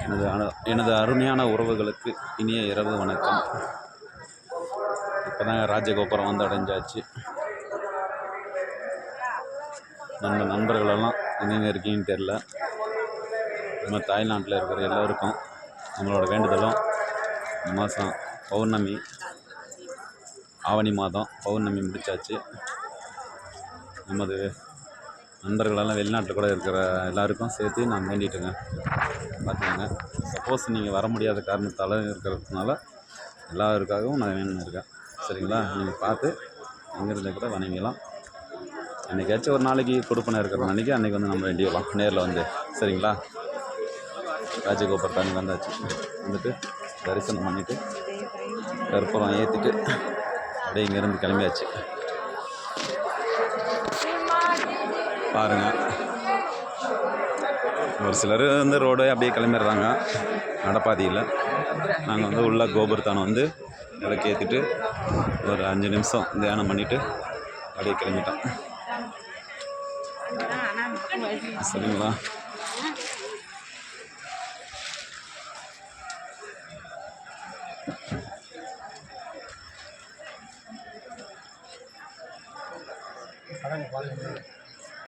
எனது அருமையான உறவுகளுக்கு இனிய இரவு வணக்கம். இப்போ தான் ராஜகோபுரம் வந்து அடைஞ்சாச்சு. நம்ம நண்பர்களெல்லாம் எங்கெங்கே இருக்கீங்கன்னு தெரில. நம்ம தாய்லாண்டில் இருக்கிற எல்லோருக்கும் நம்மளோட வேண்டுதலும் இந்த மாதம் பௌர்ணமி, ஆவணி மாதம் பௌர்ணமி முடித்தாச்சு. நமது நண்பர்களெல்லாம் வெளிநாட்டில் கூட இருக்கிற எல்லாருக்கும் சேர்த்து நான் வேண்டிட்டுங்க. பார்த்துக்கோங்க. சப்போஸ் நீங்கள் வர முடியாத காரணத்தால் இருக்கிறதுனால எல்லாருக்காகவும் நான் வேணுன்னு இருக்கேன். சரிங்களா? நீங்கள் பார்த்து எங்கேருந்து கூட வணங்கிக்கலாம். என்றைக்காச்சும் ஒரு நாளைக்கு கொடுப்பனை இருக்கிற அன்றைக்கி வந்து நம்ம வேண்டிக்கலாம் நேரில் வந்து. சரிங்களா? ராஜகோபுரத்தாண்டி வந்தாச்சு. வந்துட்டு தரிசனம் பண்ணிவிட்டு கற்பூரம் ஏற்றிட்டு அப்படியே இங்கேருந்து கிளம்பியாச்சு. பாருங்கள், ஒரு சிலர் வந்து ரோடு அப்படியே கிளம்பிடுறாங்க நடப்பாதையில். நாங்கள் வந்து உள்ள கோபுரத்தானம் வந்து விளக்கு ஏற்றிட்டு ஒரு 5 நிமிஷம் தியானம் பண்ணிவிட்டு அப்படியே கிளம்பிட்டோம். சரிங்களா? பாருங்க.